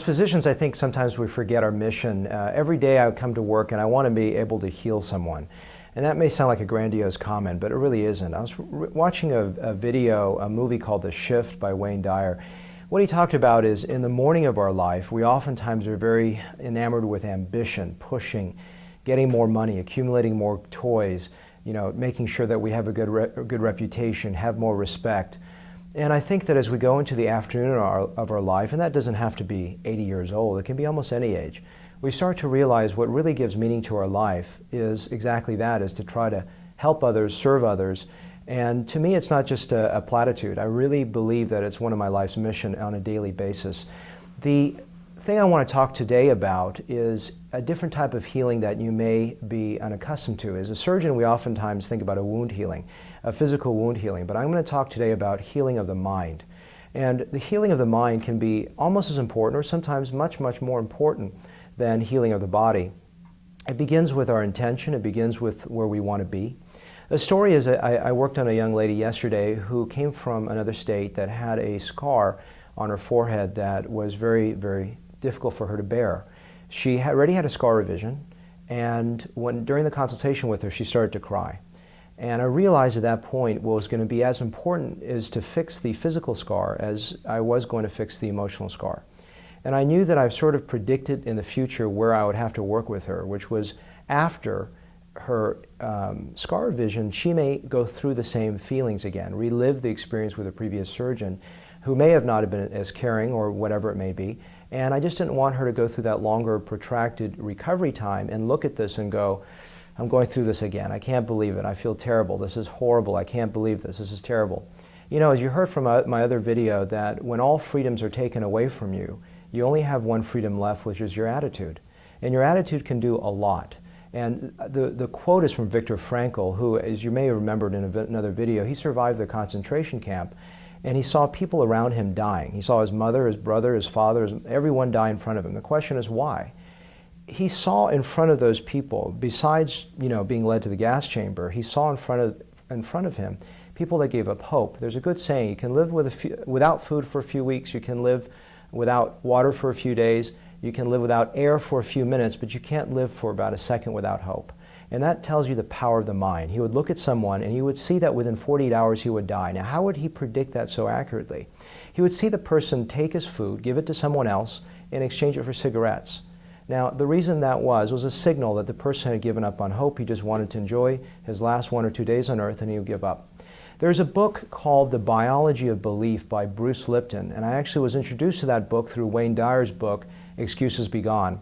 As physicians, I think sometimes we forget our mission. Every day I come to work and I want to be able to heal someone. And that may sound like a grandiose comment, but it really isn't. I was watching a video, a movie called The Shift by Wayne Dyer. What he talked about is in the morning of our life, we oftentimes are very enamored with ambition, pushing, getting more money, accumulating more toys, making sure that we have a good reputation, have more respect. And I think that as we go into the afternoon of our life, and that doesn't have to be 80 years old, it can be almost any age, we start to realize what really gives meaning to our life is exactly that, is to try to help others, serve others. And to me, it's not just a platitude. I really believe that it's one of my life's mission on a daily basis. The thing I want to talk today about is a different type of healing that you may be unaccustomed to. As a surgeon, we oftentimes think about a wound healing, a physical wound healing, but I'm going to talk today about healing of the mind. And the healing of the mind can be almost as important, or sometimes much, much more important than healing of the body. It begins with our intention. It begins with where we want to be. The story is I worked on a young lady yesterday who came from another state that had a scar on her forehead that was very, very difficult for her to bear. She already had a scar revision, and during the consultation with her, she started to cry. And I realized at that point what was going to be as important is to fix the physical scar as I was going to fix the emotional scar. And I knew that I've sort of predicted in the future where I would have to work with her, which was after her scar revision, she may go through the same feelings again, relive the experience with a previous surgeon who may have not been as caring or whatever it may be. And I just didn't want her to go through that longer, protracted recovery time and look at this and go, I'm going through this again. I can't believe it. I feel terrible. This is horrible. I can't believe this. This is terrible. As you heard from my other video, that when all freedoms are taken away from you, you only have one freedom left, which is your attitude. And your attitude can do a lot. And the quote is from Viktor Frankl, who, as you may have remembered in another video, he survived the concentration camp. And he saw people around him dying. He saw his mother, his brother, his father, everyone die in front of him. The question is why? He saw in front of those people, besides being led to the gas chamber, he saw in front of him people that gave up hope. There's a good saying: you can live without food for a few weeks, you can live without water for a few days, you can live without air for a few minutes, but you can't live for about a second without hope. And that tells you the power of the mind. He would look at someone and he would see that within 48 hours he would die. Now, how would he predict that so accurately? He would see the person take his food, give it to someone else, and exchange it for cigarettes. Now, the reason that was a signal that the person had given up on hope. He just wanted to enjoy his last 1 or 2 days on earth, and he would give up. There's a book called The Biology of Belief by Bruce Lipton, and I actually was introduced to that book through Wayne Dyer's book, Excuses Be Gone.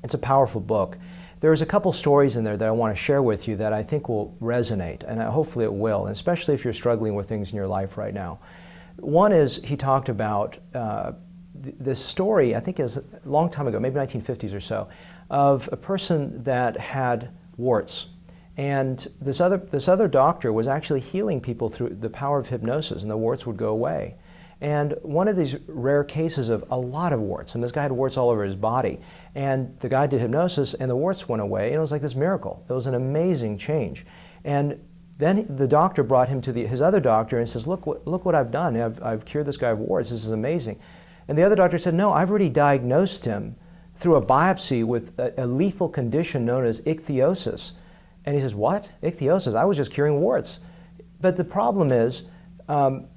It's a powerful book. There's a couple stories in there that I want to share with you that I think will resonate, and hopefully it will, and especially if you're struggling with things in your life right now. One is, he talked about this story, I think it was a long time ago, maybe 1950s or so, of a person that had warts. And this other doctor was actually healing people through the power of hypnosis, and the warts would go away. And one of these rare cases of a lot of warts, and this guy had warts all over his body, and the guy did hypnosis and the warts went away, and it was like this miracle. It was an amazing change. And then the doctor brought him to his other doctor and says, look what I've done. I've cured this guy of warts. This is amazing. And the other doctor said, no, I've already diagnosed him through a biopsy with a lethal condition known as ichthyosis. And he says, what? Ichthyosis? I was just curing warts. But the problem is,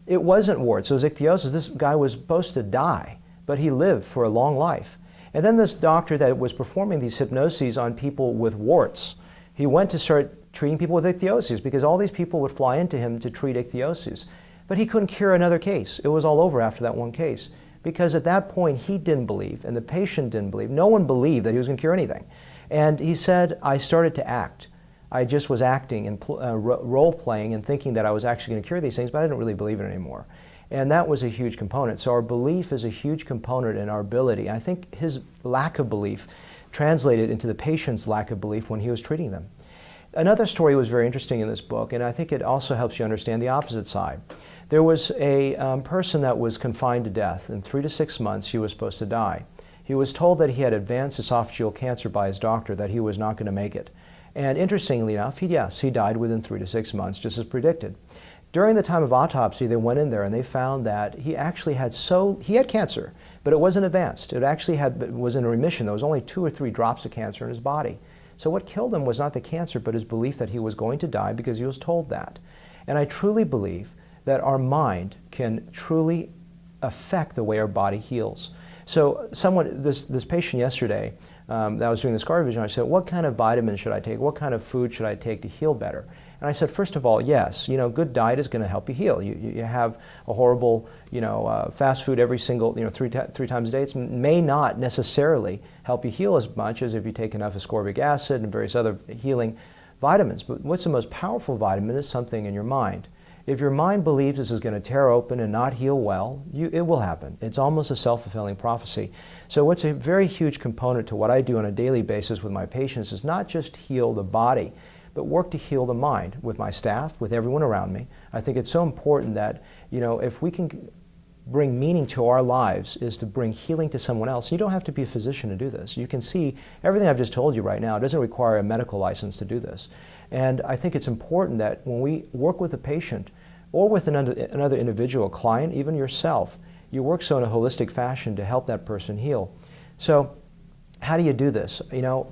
it wasn't warts, it was ichthyosis. This guy was supposed to die, but he lived for a long life. And then this doctor that was performing these hypnoses on people with warts, he went to start treating people with ichthyosis because all these people would fly into him to treat ichthyosis. But he couldn't cure another case. It was all over after that one case. Because at that point he didn't believe, and the patient didn't believe. No one believed that he was going to cure anything. And he said, I started to act. I just was acting and role-playing and thinking that I was actually going to cure these things, but I didn't really believe it anymore. And that was a huge component. So our belief is a huge component in our ability. I think his lack of belief translated into the patient's lack of belief when he was treating them. Another story was very interesting in this book, and I think it also helps you understand the opposite side. There was a person that was confined to death. In 3 to 6 months, he was supposed to die. He was told that he had advanced esophageal cancer by his doctor, that he was not going to make it. And interestingly enough, he died within 3 to 6 months, just as predicted. During the time of autopsy, they went in there and they found that he actually had he had cancer, but it wasn't advanced. It actually was in remission. There was only 2 or 3 drops of cancer in his body. So what killed him was not the cancer, but his belief that he was going to die because he was told that. And I truly believe that our mind can truly affect the way our body heals. So this patient yesterday that I was doing the scar revision, I said, what kind of vitamins should I take? What kind of food should I take to heal better? And I said, first of all, yes, good diet is going to help you heal. You have a horrible, fast food every single, three times a day. It may not necessarily help you heal as much as if you take enough ascorbic acid and various other healing vitamins. But what's the most powerful vitamin is something in your mind. If your mind believes this is going to tear open and not heal well, it will happen. It's almost a self-fulfilling prophecy. So what's a very huge component to what I do on a daily basis with my patients is not just heal the body, but work to heal the mind with my staff, with everyone around me. I think it's so important that, if we can bring meaning to our lives is to bring healing to someone else. You don't have to be a physician to do this. You can see everything I've just told you right now. It doesn't require a medical license to do this. And I think it's important that when we work with a patient or with another individual, client, even yourself, you work so in a holistic fashion to help that person heal. So how do you do this?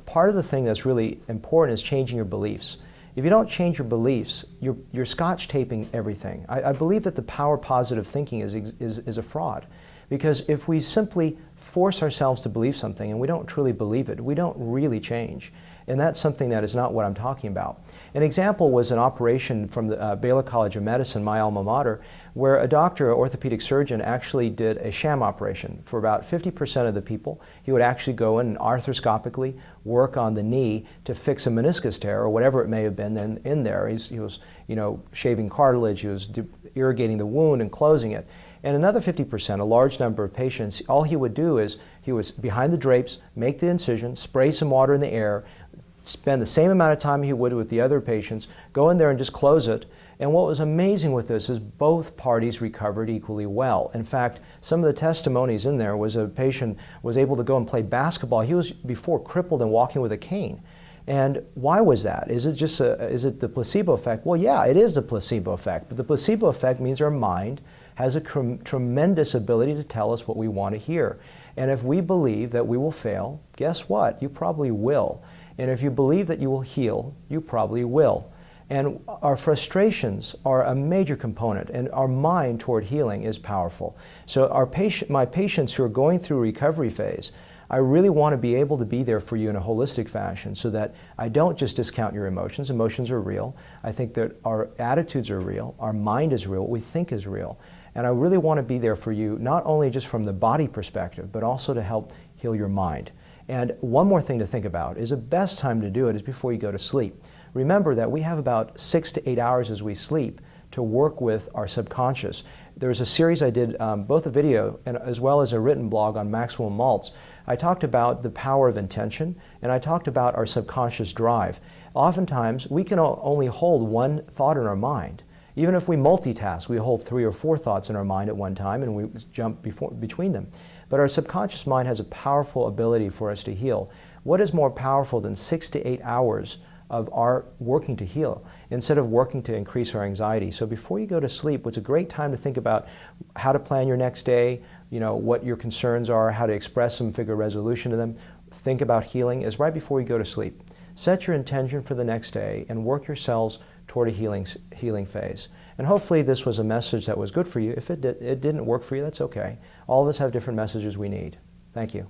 Part of the thing that's really important is changing your beliefs. If you don't change your beliefs, you're scotch taping everything. I believe that the power of positive thinking is a fraud. Because if we simply force ourselves to believe something and we don't truly believe it, we don't really change. And that's something that is not what I'm talking about. An example was an operation from the Baylor College of Medicine, my alma mater, where a doctor, an orthopedic surgeon, actually did a sham operation. For about 50% of the people, he would actually go in and arthroscopically work on the knee to fix a meniscus tear or whatever it may have been in there. He was shaving cartilage, he was irrigating the wound and closing it. And another 50%, a large number of patients, all he would do is he was behind the drapes, make the incision, spray some water in the air, spend the same amount of time he would with the other patients, go in there and just close it. And what was amazing with this is both parties recovered equally well. In fact, some of the testimonies in there was a patient was able to go and play basketball. He was before crippled and walking with a cane. And why was that? Is it the placebo effect? Well, yeah, it is the placebo effect. But the placebo effect means our mind has a tremendous ability to tell us what we want to hear. And if we believe that we will fail, guess what? You probably will. And if you believe that you will heal, you probably will. And our frustrations are a major component, and our mind toward healing is powerful. So my patients who are going through a recovery phase, I really want to be able to be there for you in a holistic fashion so that I don't just discount your emotions. Emotions are real. I think that our attitudes are real. Our mind is real. What we think is real. And I really want to be there for you, not only just from the body perspective, but also to help heal your mind. And one more thing to think about is the best time to do it is before you go to sleep. Remember that we have about 6 to 8 hours as we sleep to work with our subconscious. There's a series I did, both a video and as well as a written blog on Maxwell Maltz. I talked about the power of intention, and I talked about our subconscious drive. Oftentimes, we can only hold one thought in our mind. Even if we multitask, we hold 3 or 4 thoughts in our mind at one time and we jump between them. But our subconscious mind has a powerful ability for us to heal. What is more powerful than 6 to 8 hours of our working to heal instead of working to increase our anxiety? So before you go to sleep, it's a great time to think about how to plan your next day, what your concerns are, how to express them, figure a resolution to them. Think about healing is right before you go to sleep. Set your intention for the next day and work yourselves toward a healing phase. And hopefully this was a message that was good for you. If it didn't work for you, that's okay. All of us have different messages we need. Thank you.